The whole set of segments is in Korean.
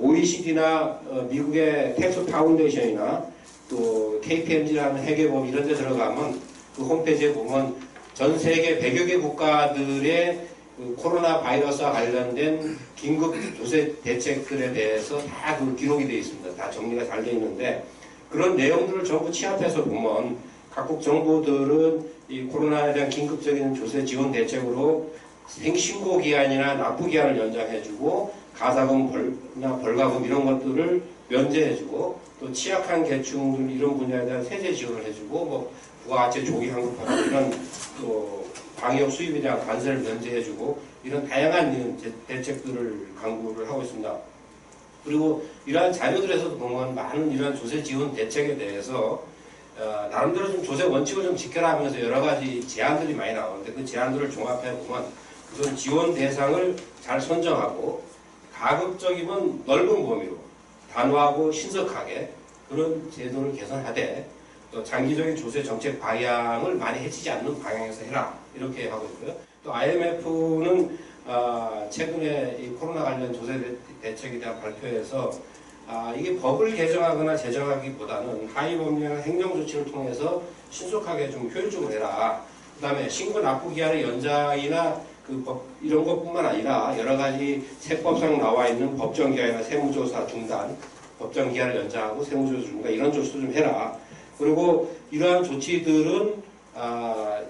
OECD나 미국의 텍스 파운데이션이나 또 KPMG라는 회계법 이런 데 들어가면 그 홈페이지에 보면 전 세계 100여 개 국가들의 그 코로나 바이러스와 관련된 긴급 조세 대책들에 대해서 다 그 기록이 되어 있습니다. 다 정리가 잘 되어 있는데 그런 내용들을 전부 취합해서 보면 각국 정부들은 이 코로나에 대한 긴급적인 조세 지원 대책으로 생신고 기한이나 납부 기한을 연장해주고 가사금이나 벌가금 이런 것들을 면제해주고 또 취약한 계층들 이런 분야에 대한 세제 지원을 해주고 뭐 부가가치 조기 환급하고 이런 또 방역 수입에 대한 관세를 면제해주고 이런 다양한 대책들을 강구를 하고 있습니다. 그리고 이러한 자료들에서도 보면 많은 이러한 조세 지원 대책에 대해서 나름대로 좀 조세 원칙을 좀 지켜라 하면서 여러 가지 제안들이 많이 나오는데 그 제안들을 종합해 보면 우선 지원 대상을 잘 선정하고 가급적이면 넓은 범위로 단호하고 신속하게 그런 제도를 개선하되 또 장기적인 조세 정책 방향을 많이 해치지 않는 방향에서 해라 이렇게 하고 있고요. 또 IMF는 최근에 이 코로나 관련 조세 대책에 대한 발표에서 이게 법을 개정하거나 제정하기보다는 하위법령이나 행정조치를 통해서 신속하게 좀 효율적으로 해라. 그 다음에 신고 납부 기한의 연장이나 그 법 이런 것뿐만 아니라 여러 가지 세법상 나와 있는 법정 기한이나 세무조사 중단, 법정 기한을 연장하고 세무조사 중단 이런 조치도 좀 해라. 그리고 이러한 조치들은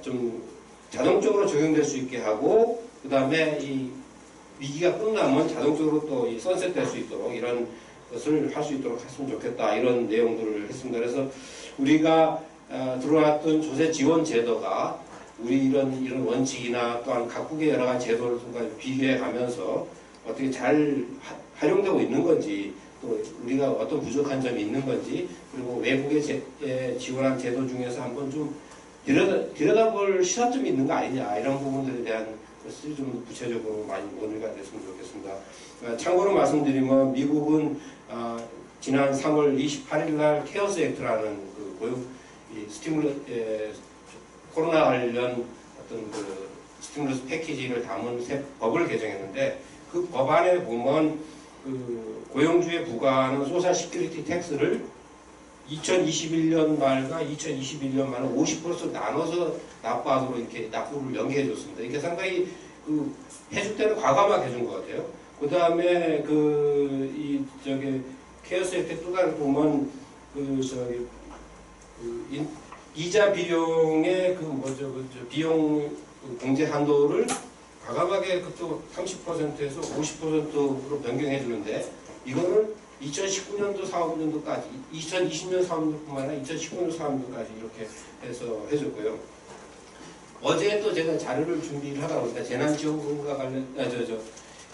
좀 자동적으로 적용될 수 있게 하고 그 다음에 이 위기가 끝나면 자동적으로 또 이 선셋될 수 있도록 이런 것을 할 수 있도록 했으면 좋겠다 이런 내용들을 했습니다. 그래서 우리가 들어왔던 조세 지원 제도가 우리 이런 원칙이나 또한 각국의 여러 가지 제도를 비교해 가면서 어떻게 잘 활용되고 있는 건지 또 우리가 어떤 부족한 점이 있는 건지 그리고 외국에 지원한 제도 중에서 한번 좀 들여다볼 시사점이 있는 거 아니냐 이런 부분들에 대한 것을 좀 구체적으로 많이 논의가 됐으면 좋겠습니다. 참고로 말씀드리면 미국은 지난 3월 28일 날 케어스 액트라는 그 고용 코로나 관련 어떤 그 스티뮬러스 패키지를 담은 새 법을 개정했는데 그 법안에 보면 그 고용주에 부과하는 소셜 시큐리티 텍스를 2021년 말과 2021년 말은 50% 나눠서 납부하도록 이렇게 납부를 연계해 줬습니다. 이게 상당히 그 해줄 때는 과감하게 해준 것 같아요. 그 다음에 케어스 혜택 또 다른 보면 이자 비용의 비용 공제 한도를 과감하게 그것도 30%에서 50%로 변경해 주는데 이거는 2019년도 사업년도까지 2020년 사업년도뿐만 아니라 2019년 사업년도까지 이렇게 해서 해줬고요. 어제 또 제가 자료를 준비를 하다 보니까 재난지원금과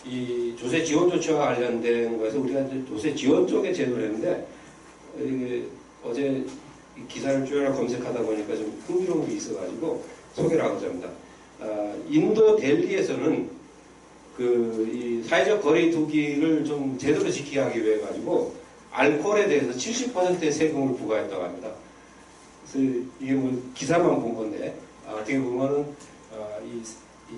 이 조세 지원 조치와 관련된 거에서 우리가 이제 조세 지원 쪽에 제도를 했는데 어제 기사를 쭉 검색하다 보니까 좀 흥미로운 게 있어가지고 소개를 하고자 합니다. 인도 델리에서는 이 사회적 거리 두기를 좀 제대로 지키게 하기 위해 가지고 알코올에 대해서 70%의 세금을 부과했다고 합니다. 그래서 이게 뭐 기사만 본 건데 어떻게 보면은 이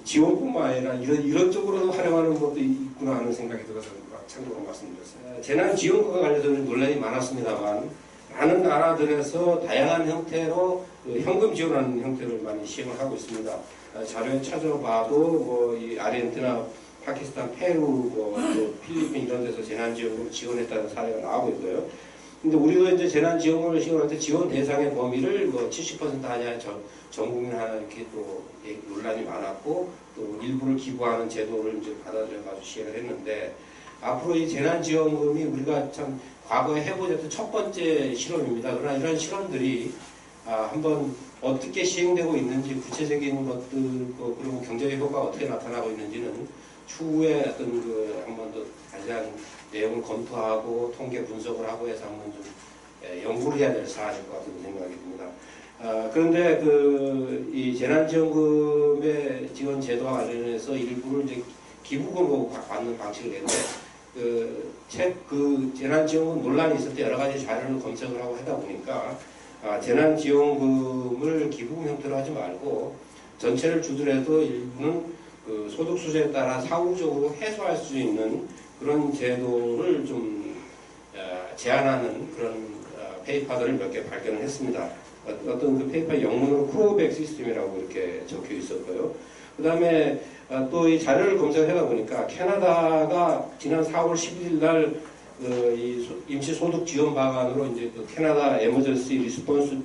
지원뿐만 아니라 이런 쪽으로도 활용하는 것도 있구나 하는 생각이 들어서 참고로 말씀드렸습니다. 재난지원금과 관련해서 논란이 많았습니다만 많은 나라들에서 다양한 형태로 현금 지원하는 형태를 많이 시행을 하고 있습니다. 자료에 찾아봐도 이 아르헨티나, 파키스탄, 페루, 또 필리핀 이런 데서 재난지원금을 지원했다는 사례가 나오고 있고요. 근데 우리도 이제 재난지원금을 지원할 때 지원 대상의 범위를 70% 하냐, 전 국민 하나 이렇게 또 논란이 많았고 또 일부를 기부하는 제도를 이제 받아들여가지고 시행을 했는데 앞으로 이 재난지원금이 우리가 참 과거에 해보셨던 첫 번째 실험입니다. 그러나 이런 실험들이 한번 어떻게 시행되고 있는지 구체적인 것들 그리고 경제적 효과가 어떻게 나타나고 있는지는 추후에 어떤 한번 더 자세한 내용을 검토하고 통계 분석을 하고 해서 한번 좀 연구를 해야 될 사안일 것 같은 생각이 듭니다. 그런데 이 재난지원금의 지원 제도와 관련해서 일부를 이제 기부금으로 받는 방식을 했는데 재난지원금 논란이 있을 때 여러 가지 자료를 검색을 하고 하다 보니까 재난지원금을 기부금 형태로 하지 말고 전체를 주더라도 일부는 소득 수준에 따라 사후적으로 해소할 수 있는 그런 제도를 좀 제한하는 그런 페이퍼들을 몇 개 발견을 했습니다. 어떤 그 페이퍼 영문으로 크로우백 시스템이라고 이렇게 적혀 있었고요. 그 다음에 또 이 자료를 검색해가 보니까 캐나다가 지난 4월 11일 날 이 임시소득 지원 방안으로 이제 그 캐나다 에머전시 리스폰스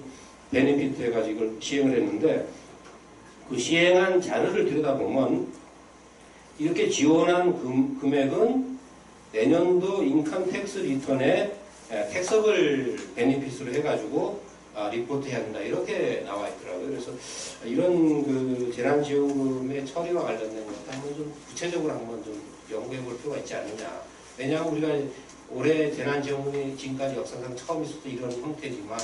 베네피트 해가지고 이걸 시행을 했는데, 그 시행한 자료를 들여다보면 이렇게 지원한 금액은 내년도 인컴 텍스 리턴에 텍서블 베니핏으로 해가지고 리포트해야 된다, 이렇게 나와 있더라고요. 그래서 이런 그 재난지원금의 처리와 관련된 것도 한번 좀 구체적으로 한번 좀 연구해 볼 필요가 있지 않느냐. 왜냐하면 우리가 올해 재난지원금이 지금까지 역사상 처음 있었던 이런 형태지만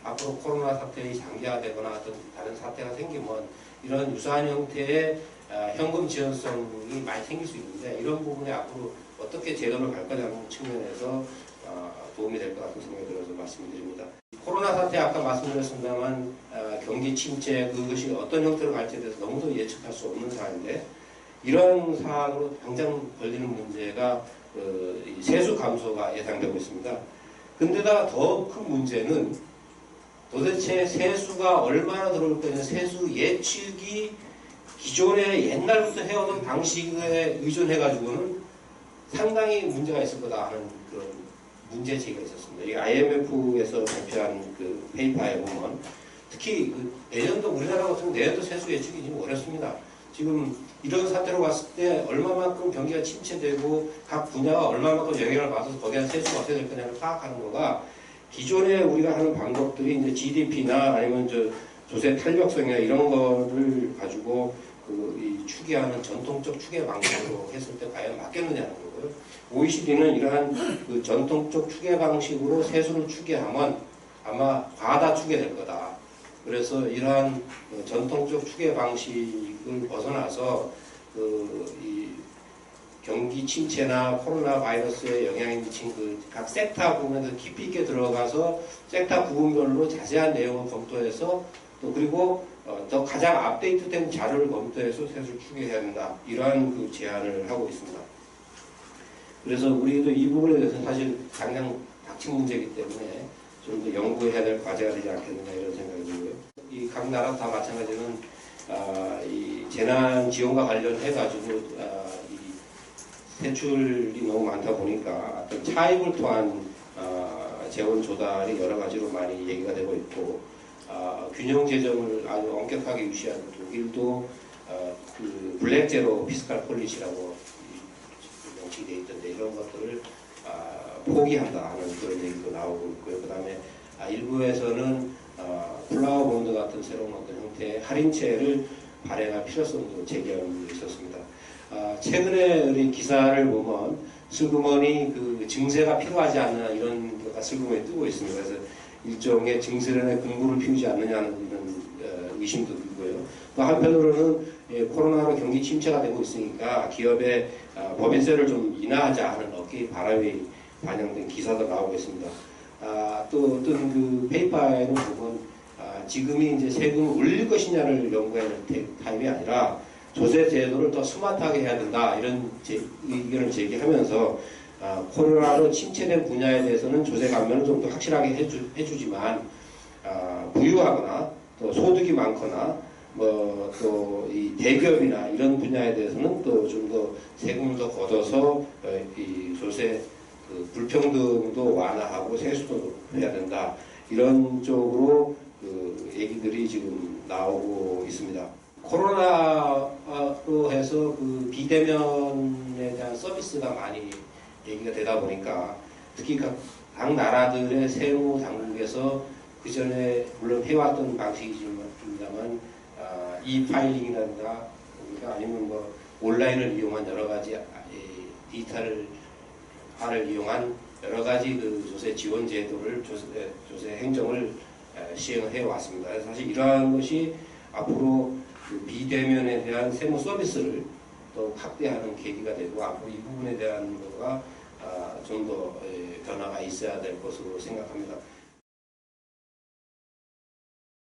앞으로 코로나 사태의 장기화되거나 어떤 다른 사태가 생기면 이런 유사한 형태의 현금 지원성이 많이 생길 수 있는데, 이런 부분에 앞으로 어떻게 제도를 갈 거냐는 측면에서 도움이 될 것 같은 생각이 들어서 말씀드립니다. 코로나 사태 아까 말씀드렸습니다만 경기 침체, 그것이 어떤 형태로 갈지에 대해서 너무도 예측할 수 없는 사안인데, 이런 사안으로 당장 걸리는 문제가 이 세수 감소가 예상되고 있습니다. 근데다가 더 큰 문제는 도대체 세수가 얼마나 들어올 거냐, 세수 예측이 기존에 옛날부터 해오던 방식에 의존해가지고는 상당히 문제가 있을 거다 하는 그런 문제 제기가 있었습니다. 이 IMF에서 발표한 그 페이퍼에 보면 특히 그 내년도 우리나라 같은 내년도 세수 예측이 지금 어렵습니다. 지금 이런 사태로 봤을 때 얼마만큼 경기가 침체되고 각 분야가 얼마만큼 영향을 받아서 거기에 세수가 어떻게 될 거냐를 파악하는 거가 기존에 우리가 하는 방법들이 이제 GDP나 아니면 조세 탄력성이나 이런 거를 가지고 이 추계하는 전통적 추계 방식으로 했을 때 과연 맞겠느냐는 거고요. OECD는 이러한 그 전통적 추계 방식으로 세수를 추계하면 아마 과다 추계될 거다. 그래서 이러한 전통적 추계 방식을 벗어나서 이 경기 침체나 코로나 바이러스의 영향이 미친 그 각 섹터 부분에서 깊이 있게 들어가서 섹터 부분별로 자세한 내용을 검토해서 또 그리고 더 가장 업데이트된 자료를 검토해서 세수를 추계해야 된다, 이러한 그 제안을 하고 있습니다. 그래서 우리도 이 부분에 대해서 사실 당장 닥친 문제이기 때문에 좀 더 연구해야 될 과제가 되지 않겠느냐, 이런 생각이 들고요. 이 각 나라 다 마찬가지는 이 재난 지원과 관련해가지고 이 세출이 너무 많다 보니까 어떤 차입을 통한 재원 조달이 여러 가지로 많이 얘기가 되고 있고, 균형 재정을 아주 엄격하게 유지하는 독일도 그 블랙 제로 피스칼 폴리시라고 명칭이 되어 있던데, 이런 것들을 포기한다 하는 그런 얘기도 나오고 있고요. 그 다음에 일부에서는 플라워 본드 같은 새로운 어떤 형태의 할인채를 발행할 필요성도 제기하는 게 있었습니다. 최근에 우리 기사를 보면 슬그머니 그 증세가 필요하지 않느냐, 이런 거가 슬그머니 뜨고 있습니다. 그래서 일종의 증세론의 공부를 피우지 않느냐는 이런 의심도 들고요. 또 한편으로는 코로나로 경기 침체가 되고 있으니까 기업의 법인세를 좀 인하하자 하는 어깨의 바람이 반영된 기사도 나오고 있습니다. 또 어떤 그 페이퍼에는 보면 지금이 이제 세금을 올릴 것이냐를 연구해야 될 타임이 아니라 조세 제도를 더 스마트하게 해야 된다, 이런 의견을 제기하면서 코로나로 침체된 분야에 대해서는 조세 감면을 좀 더 확실하게 해주지만 부유하거나 또 소득이 많거나 뭐 또 이 대기업이나 이런 분야에 대해서는 또 좀 더 세금을 더 걷어서 이 조세 그 불평등도 완화하고 세수도 해야 된다, 이런 쪽으로 그 얘기들이 지금 나오고 있습니다. 코로나로 해서 그 비대면에 대한 서비스가 많이 얘기가 되다 보니까 특히 각 나라들의 세무 당국에서 그 전에 물론 해왔던 방식이지만 e-파일링이라든가 아니면 뭐 온라인을 이용한 여러 가지 디지털화를 이용한 여러 가지 그 조세 지원 제도를 조세 행정을 시행을 해 왔습니다. 사실 이러한 것이 앞으로 그 비대면에 대한 세무 서비스를 또 확대하는 계기가 되고, 앞으로 이 부분에 대한 거가 좀 더 변화가 있어야 될 것으로 생각합니다.